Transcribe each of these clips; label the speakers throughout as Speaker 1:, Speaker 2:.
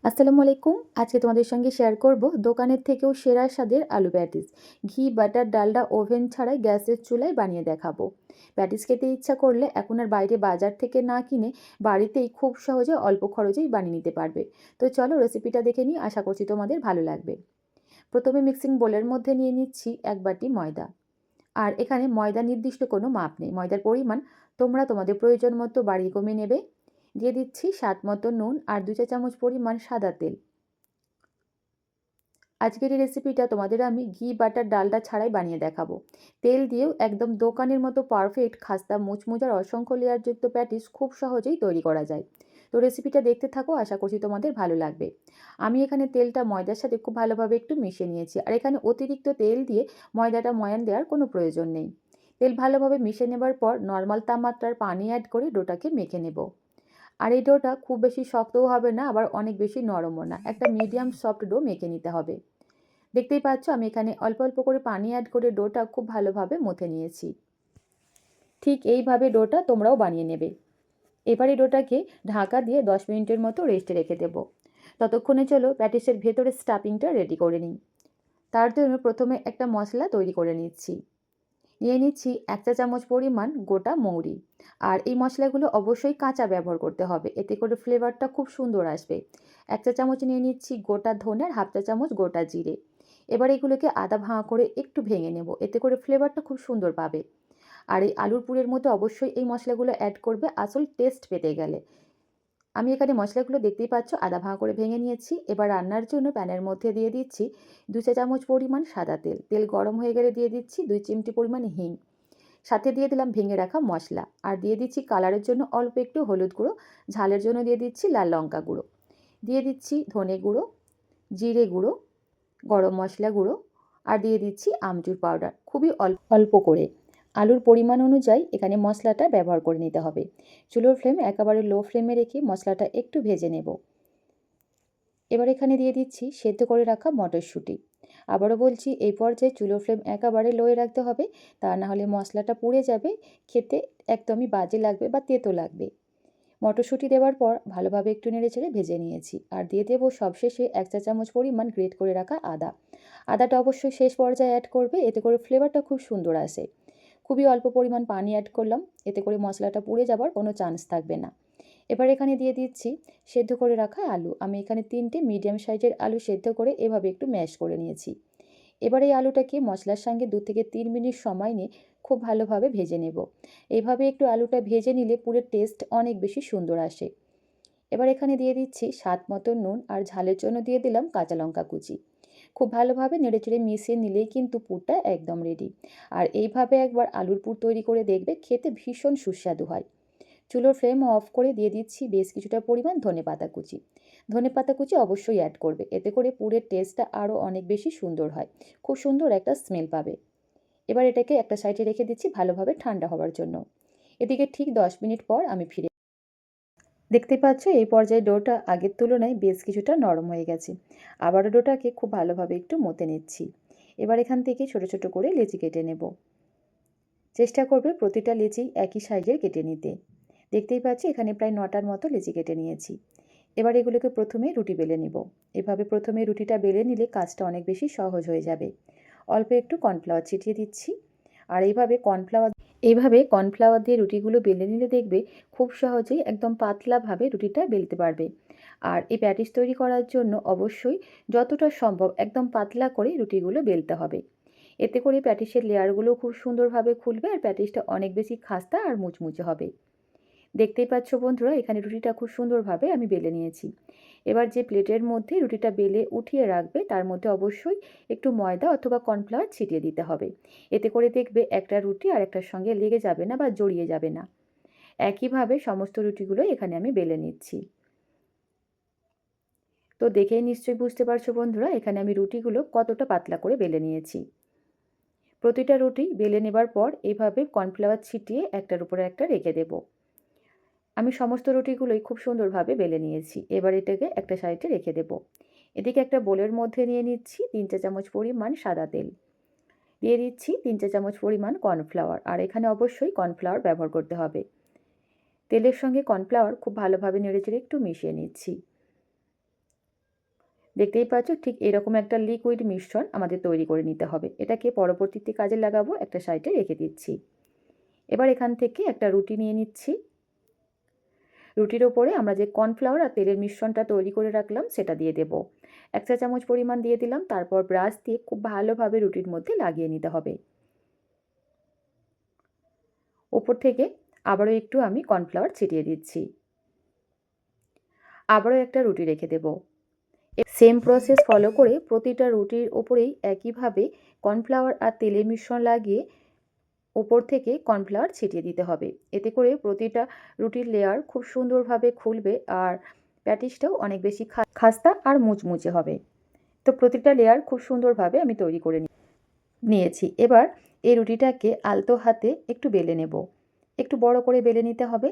Speaker 1: আসসালামু আলাইকুম। আজকে তোমাদের সঙ্গে শেয়ার করব দোকানের থেকেও সেরা স্বাদের আলু প্যাটিস। ঘি, বাটার, ডালডা, ওভেন ছাড়াই গ্যাসের চুলায় বানিয়ে দেখাবো। প্যাটিস খেতে ইচ্ছা করলে এখন আর বাইরে বাজার থেকে না কিনে বাড়িতেই খুব সহজে অল্প খরচেই বানিয়ে নিতে পারবে। তো চলো রেসিপিটা দেখে নিই, আশা করছি তোমাদের ভালো লাগবে। প্রথমে মিক্সিং বোলের মধ্যে নিয়ে নিচ্ছি 1 বাটি ময়দা। আর এখানে ময়দা নির্দিষ্ট কোনো মাপ নেই, ময়দার পরিমাণ তোমরা তোমাদের প্রয়োজন মতো বাড়িয়ে কমিয়ে নেবে। দিয়ে দিচ্ছি স্বাদ মতো নুন আর 2 চা চামচ পরিমাণ সাদা তেল। আজকের এই রেসিপিটা তোমাদের আমি ঘি, বাটার, ডালডা ছাড়াই বানিয়ে দেখাবো। তেল দিয়েও একদম দোকানের মতো পারফেক্ট খাস্তা মুচমুচার অসংখ্য লেয়ারযুক্ত প্যাটিস খুব সহজেই তৈরি করা যায়। তো রেসিপিটা দেখতে থাকো, আশা করছি তোমাদের ভালো লাগবে। আমি এখানে তেলটা ময়দার সাথে খুব ভালোভাবে একটু মিশিয়ে নিয়েছি, আর এখানে অতিরিক্ত তেল দিয়ে ময়দাটা ময়ান দেওয়ার কোনো প্রয়োজন নেই। তেল ভালোভাবে মিশিয়ে নেবার পর নর্মাল তাপমাত্রার পানি অ্যাড করে ডোটাকে মেখে নেব। আর এই ডোটা খুব বেশি শক্তও হবে না, আবার অনেক বেশি নরমও না, একটা মিডিয়াম সফট ডো মেখে নিতে হবে। দেখতেই পাচ্ছ আমি এখানে অল্প অল্প করে পানি অ্যাড করে ডোটা খুব ভালোভাবে মথে নিয়েছি। ঠিক এইভাবে ডোটা তোমরাও বানিয়ে নেবে। এবারে ডোটাকে ঢাকা দিয়ে 10 মিনিটের মতো রেস্টে রেখে দেবো। ততক্ষণে চলো প্যাটিসের ভেতরে স্টাফিংটা রেডি করে নিই। তার জন্য প্রথমে একটা মশলা তৈরি করে নিচ্ছি। নিয়ে নিচ্ছি 1 চা চামচ পরিমাণ গোটা মৌরি। আর এই মশলাগুলো অবশ্যই কাঁচা ব্যবহার করতে হবে, এতে করে ফ্লেভারটা খুব সুন্দর আসবে। 1 চা চামচ নিয়ে নিচ্ছি গোটা ধনে আর হাফ চা চামচ গোটা জিরে। এবার এগুলোকে আধা ভাঙা করে একটু ভেঙে নেব, এতে করে ফ্লেভারটা খুব সুন্দর পাবে। আর এই আলুর পুরের মধ্যে অবশ্যই এই মশলাগুলো অ্যাড করবে আসল টেস্ট পেতে গেলে। আমি এখানে মশলাগুলো দেখতেই পাচ্ছ আধা ভাঙা করে ভেঙে নিয়েছি। এবার রান্নার জন্য প্যানের মধ্যে দিয়ে দিচ্ছি 2 চা চামচ পরিমাণ সাদা তেল। তেল গরম হয়ে গেলে দিয়ে দিচ্ছি 2 চিমটি পরিমাণ হিং। সাথে দিয়ে দিলাম ভেঙে রাখা মশলা, আর দিয়ে দিচ্ছি কালারের জন্য অল্প একটু হলুদ গুঁড়ো, ঝালের জন্য দিয়ে দিচ্ছি লাল লঙ্কা গুঁড়ো, দিয়ে দিচ্ছি ধনে গুঁড়ো, জিরে গুঁড়ো, গরম মশলা গুঁড়ো, আর দিয়ে দিচ্ছি আমচুর পাউডার, খুবই অল্প অল্প করে। আলুর পরিমাণ অনুযায়ী এখানে মশলাটা ব্যবহার করে নিতে হবে। চুলোর ফ্লেম একেবারে লো ফ্লেমে রেখে মশলাটা একটু ভেজে নেব। এবার এখানে দিয়ে দিচ্ছি সেদ্ধ করে রাখা মটরশুঁটি। আবারও বলছি, এই পর্যায়ে চুলোর ফ্লেম একেবারে লোয়ে রাখতে হবে, তা না হলে মশলাটা পুড়ে যাবে, খেতে একদমই বাজে লাগবে বা তেতো লাগবে। মটরশুঁটি দেওয়ার পর ভালোভাবে একটু নেড়েচেড়ে ভেজে নিয়েছি, আর দিয়ে দেবো সবশেষে 1 চা চামচ পরিমাণ গ্রেট করে রাখা আদা। আদাটা অবশ্যই শেষ পর্যায়ে অ্যাড করবে, এতে করে ফ্লেভারটা খুব সুন্দর আসে। খুবই অল্প পরিমাণ পানি অ্যাড করলাম, এতে করে মশলাটা পুড়ে যাবার কোনো চান্স থাকবে না। এবার এখানে দিয়ে দিচ্ছি সেদ্ধ করে রাখা আলু। আমি এখানে 3টে মিডিয়াম সাইজের আলু সেদ্ধ করে এভাবে একটু ম্যাশ করে নিয়েছি। এবার এই আলুটাকে মশলার সঙ্গে 2 থেকে 3 মিনিট সময় নিয়ে খুব ভালোভাবে ভেজে নেব। এইভাবে একটু আলুটা ভেজে নিলে পুরের টেস্ট অনেক বেশি সুন্দর আসে। এবার এখানে দিয়ে দিচ্ছি স্বাদ মতো নুন, আর ঝালের জন্য দিয়ে দিলাম কাঁচা লঙ্কা কুচি। খুব ভালোভাবে নেড়েচেড়ে মিশিয়ে নিলেই কিন্তু পুরটা একদম রেডি। আর এইভাবে একবার আলুর পুর তৈরি করে দেখবে, খেতে ভীষণ সুস্বাদু হয়। চুলোর ফ্লেম অফ করে দিয়ে দিচ্ছি বেশ কিছুটা পরিমাণ ধনেপাতা কুচি। ধনেপাতা কুচি অবশ্যই অ্যাড করবে, এতে করে পুরের টেস্টটা আরও অনেক বেশি সুন্দর হয়, খুব সুন্দর একটা স্মেল পাবে। এবার এটাকে একটা সাইডে রেখে দিচ্ছি ভালোভাবে ঠান্ডা হওয়ার জন্য। এদিকে ঠিক 10 মিনিট পর আমি ফিরে দেখতে পাচ্ছ এই পর্যায়ে ডোটা আগের তুলনায় বেশ কিছুটা নরম হয়ে গেছে। আবারও ডোটাকে খুব ভালোভাবে একটু মথে নিচ্ছি। এবার এখান থেকে ছোট ছোট করে লেচি কেটে নেব। চেষ্টা করবে প্রতিটা লেচি একই সাইজের কেটে নিতে। দেখতেই পাচ্ছি এখানে প্রায় 9টার মতো লেচি কেটে নিয়েছি। এবার এগুলোকে প্রথমে রুটি বেলে নিব। এভাবে প্রথমে রুটিটা বেলে নিলে কাজটা অনেক বেশি সহজ হয়ে যাবে। অল্প একটু কর্নফ্লাওয়ার ছিটিয়ে দিচ্ছি। আর এইভাবে কর্নফ্লাওয়ার দিয়ে রুটিগুলো বেলে নিলে দেখবে খুব সহজেই একদম পাতলাভাবে রুটিটা বেলতে পারবে। আর এই প্যাটিস তৈরি করার জন্য অবশ্যই যতটা সম্ভব একদম পাতলা করে রুটিগুলো বেলতে হবে। এতে করে প্যাটিসের লেয়ারগুলো খুব সুন্দরভাবে খুলবে, আর প্যাটিসটা অনেক বেশি খাস্তা আর মুচমুচে হবে। দেখতেই পাচ্ছ বন্ধুরা, এখানে রুটিটা খুব সুন্দরভাবে আমি বেলে নিয়েছি। এবার যে প্লেটের মধ্যে রুটিটা বেলে উঠিয়ে রাখবে তার মধ্যে অবশ্যই একটু ময়দা অথবা কর্নফ্লাওয়ার ছিটিয়ে দিতে হবে। এতে করে দেখবে একটা রুটি আর একটার সঙ্গে লেগে যাবে না বা জড়িয়ে যাবে না। একইভাবে সমস্ত রুটিগুলো এখানে আমি বেলে নিচ্ছি। তো দেখেই নিশ্চয়ই বুঝতে পারছো বন্ধুরা, এখানে আমি রুটিগুলো কতটা পাতলা করে বেলে নিয়েছি। প্রতিটা রুটি বেলে নেবার পর এইভাবে কর্নফ্লাওয়ার ছিটিয়ে একটার উপরে একটা রেখে দেব। আমি সমস্ত রুটিগুলোই খুব সুন্দরভাবে বেলে নিয়েছি। এবার এটাকে একটা সাইডে রেখে দেব। এদিকে একটা বোলের মধ্যে নিয়ে নিচ্ছি 3 চা চামচ পরিমাণ সাদা তেল। দিয়ে দিচ্ছি 3 চা চামচ পরিমাণ কর্নফ্লাওয়ার, আর এখানে অবশ্যই কর্নফ্লাওয়ার ব্যবহার করতে হবে। তেলের সঙ্গে কর্নফ্লাওয়ার খুব ভালোভাবে নেড়েচেড়ে একটু মিশিয়ে নিচ্ছি। দেখতেই পাচ্ছ ঠিক এরকম একটা লিকুইড মিশ্রণ আমাদের তৈরি করে নিতে হবে। এটাকে পরবর্তীতে কাজে লাগাবো, একটা সাইডে রেখে দিচ্ছি। এবার এখান থেকে একটা রুটি নিয়ে নিচ্ছি। রুটির ওপরে আমরা যে কর্নফ্লাওয়ার আর তেলের মিশ্রণটা তৈরি করে রাখলাম সেটা দিয়ে দেব। 1 চা চামচ পরিমাণ দিয়ে দিলাম। তারপর ব্রাশ দিয়ে খুব ভালোভাবে রুটির মধ্যে লাগিয়ে নিতে হবে। ওপর থেকে আবারও একটু আমি কর্নফ্লাওয়ার ছিটিয়ে দিচ্ছি। আবারও একটা রুটি রেখে দেব। সেম প্রসেস ফলো করে প্রতিটা রুটির ওপরেই একইভাবে কর্নফ্লাওয়ার আর তেলের মিশ্রণ লাগিয়ে ওপর থেকে কর্নফ্লাওয়ার ছিটিয়ে দিতে হবে। এতে করে প্রতিটা রুটির লেয়ার খুব সুন্দরভাবে খুলবে আর প্যাটিসটাও অনেক বেশি খাস্তা আর মুচমুচে হবে। তো প্রতিটা লেয়ার খুব সুন্দরভাবে আমি তৈরি করে নিয়েছি। এবার এই রুটিটাকে আলতো হাতে একটু বেলে নেব। একটু বড় করে বেলে নিতে হবে।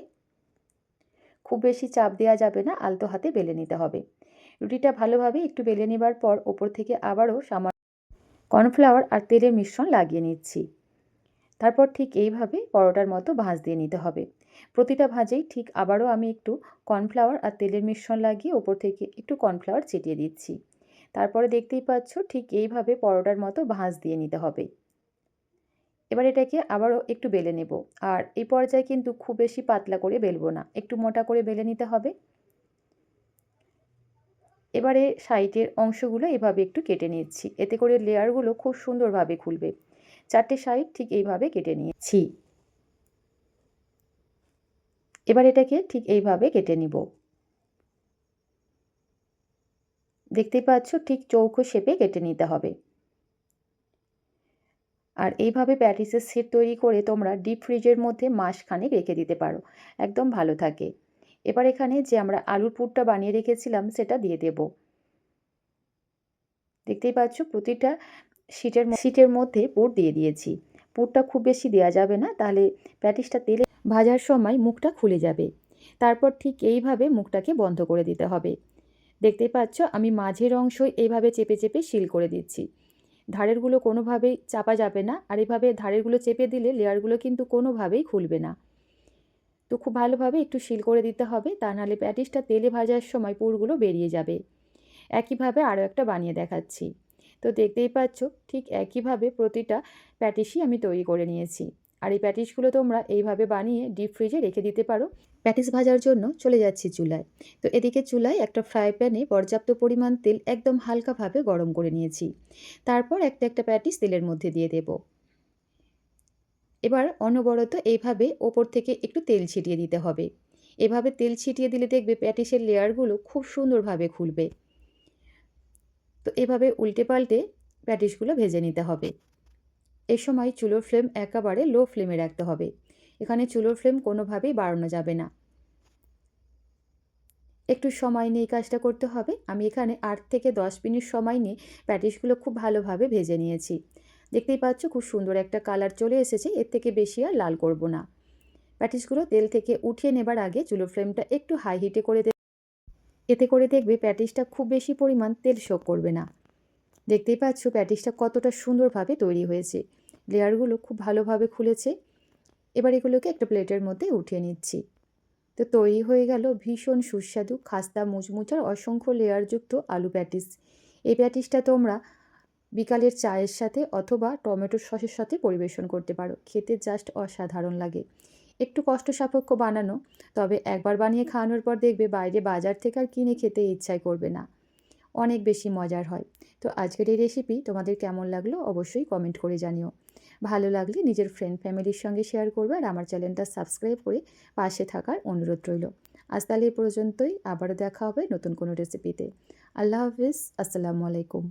Speaker 1: খুব বেশি চাপ দেওয়া যাবে না, আলতো হাতে বেলে নিতে হবে। রুটিটা ভালোভাবে একটু বেলে নেবার পর ওপর থেকে আবারও সামান্য কর্নফ্লাওয়ার আর তেলের মিশ্রণ লাগিয়ে নিচ্ছি। তারপর ঠিক এইভাবে পরোটার মতো ভাঁজ দিয়ে নিতে হবে। প্রতিটা ভাঁজেই ঠিক আবারও আমি একটু কর্নফ্লাওয়ার আর তেলের মিশ্রণ লাগিয়ে ওপর থেকে একটু কর্নফ্লাওয়ার ছিটিয়ে দিচ্ছি। তারপরে দেখতেই পাচ্ছ ঠিক এইভাবে পরোটার মতো ভাঁজ দিয়ে নিতে হবে। এবার এটাকে আবারও একটু বেলে নেব। আর এই পর্যায়ে কিন্তু খুব বেশি পাতলা করে বেলবো না, একটু মোটা করে বেলে নিতে হবে। এবারে সাইডের অংশগুলো এভাবে একটু কেটে নিচ্ছি। এতে করে লেয়ারগুলো খুব সুন্দরভাবে খুলবে। 4টে সাইড ঠিক এইভাবে কেটে নিয়েছি। এবার এটাকে ঠিক এইভাবে কেটে নিব। দেখতেই পাচ্ছ ঠিক চৌকো শেপে কেটে নিতে হবে। আর এইভাবে প্যাটিসের সেট তৈরি করে তোমরা ডিপ ফ্রিজের মধ্যে মাসখানেক রেখে দিতে পারো, একদম ভালো থাকে। এবার এখানে যে আমরা আলুর পুরটা বানিয়ে রেখেছিলাম সেটা দিয়ে দেব। দেখতেই পাচ্ছ প্রতিটা শিটের মধ্যে পুর দিয়ে দিয়েছি। পুরটা খুব বেশি দেওয়া যাবে না, তাহলে প্যাটিসটা তেলে ভাজার সময় মুখটা খুলে যাবে। তারপর ঠিক এইভাবে মুখটাকে বন্ধ করে দিতে হবে। দেখতেই পাচ্ছ আমি মাঝের অংশ এইভাবে চেপে চেপে সিল করে দিচ্ছি। ধারেরগুলো কোনোভাবেই চাপা যাবে না, আর এভাবে ধারেরগুলো চেপে দিলে লেয়ারগুলো কিন্তু কোনোভাবেই খুলবে না। তো খুব ভালোভাবে একটু সিল করে দিতে হবে, তা নাহলে প্যাটিসটা তেলে ভাজার সময় পুরগুলো বেরিয়ে যাবে। একইভাবে আরও একটা বানিয়ে দেখাচ্ছি। তো দেখতেই পাচ্ছ ঠিক একইভাবে প্রতিটা প্যাটিসই আমি তৈরি করে নিয়েছি। আর এই প্যাটিসগুলো তোমরা এইভাবে বানিয়ে ডিপ ফ্রিজে রেখে দিতে পারো। প্যাটিস ভাজার জন্য চলে যাচ্ছি চুলায়। তো এদিকে চুলায় একটা ফ্রাই প্যানে পর্যাপ্ত পরিমাণ তেল একদম হালকাভাবে গরম করে নিয়েছি। তারপর একটা একটা প্যাটিস তেলের মধ্যে দিয়ে দেব। এবার অনবরত এইভাবে ওপর থেকে একটু তেল ছিটিয়ে দিতে হবে। এভাবে তেল ছিটিয়ে দিলে দেখবে প্যাটিসের লেয়ারগুলো খুব সুন্দরভাবে খুলবে। তো এভাবে উল্টে পাল্টে প্যাটিসগুলো ভেজে নিতে হবে। এই সময় চুলোর ফ্লেম একেবারে লো ফ্লেমে রাখতে হবে। এখানে চুলোর ফ্লেম কোনোভাবেই বাড়ানো যাবে না। একটু সময় নিয়ে কাজটা করতে হবে। আমি এখানে 8 থেকে 10 মিনিট সময় নিয়ে প্যাটিসগুলো খুব ভালোভাবে ভেজে নিয়েছি। দেখতেই পাচ্ছ খুব সুন্দর একটা কালার চলে এসেছে, এর থেকে বেশি আর লাল করব না। প্যাটিসগুলো তেল থেকে উঠিয়ে নেবার আগে চুলোর ফ্লেমটা একটু হাই হিটে করে এতে করে দেখবে প্যাটিসটা খুব বেশি পরিমাণ তেল শোক করবে না। দেখতেই পাচ্ছ প্যাটিসটা কতটা সুন্দরভাবে তৈরি হয়েছে। লেয়ারগুলো খুব ভালোভাবে খুলেছে। এবার এগুলোকে একটা প্লেটের মধ্যে উঠিয়ে নিচ্ছি। তো তৈরি হয়ে গেল ভীষণ সুস্বাদু খাস্তা মুচমুচার অসংখ্য লেয়ারযুক্ত আলু প্যাটিস। এই প্যাটিসটা তোমরা বিকালের চায়ের সাথে অথবা টমেটো সসের সাথে পরিবেশন করতে পারো। খেতে জাস্ট অসাধারণ লাগে। একটু কষ্ট সাপেক্ষ বানানো, তবে একবার বানিয়ে খাওয়ানোর পর দেখবে বাইরে বাজার থেকে আর কিনে খেতে ইচ্ছাই করবে না। অনেক বেশি মজার হয়। তো আজকের এই রেসিপি তোমাদের কেমন লাগলো অবশ্যই কমেন্ট করে জানিও। ভালো লাগলে নিজের ফ্রেন্ড ফ্যামিলির সঙ্গে শেয়ার করবে, আর আমার চ্যানেলটা সাবস্ক্রাইব করে পাশে থাকার অনুরোধ রইল। আজ তাহলে এই পর্যন্তই, আবারও দেখা হবে নতুন কোনো রেসিপিতে। আল্লাহ হাফিজ, আসসালামু আলাইকুম।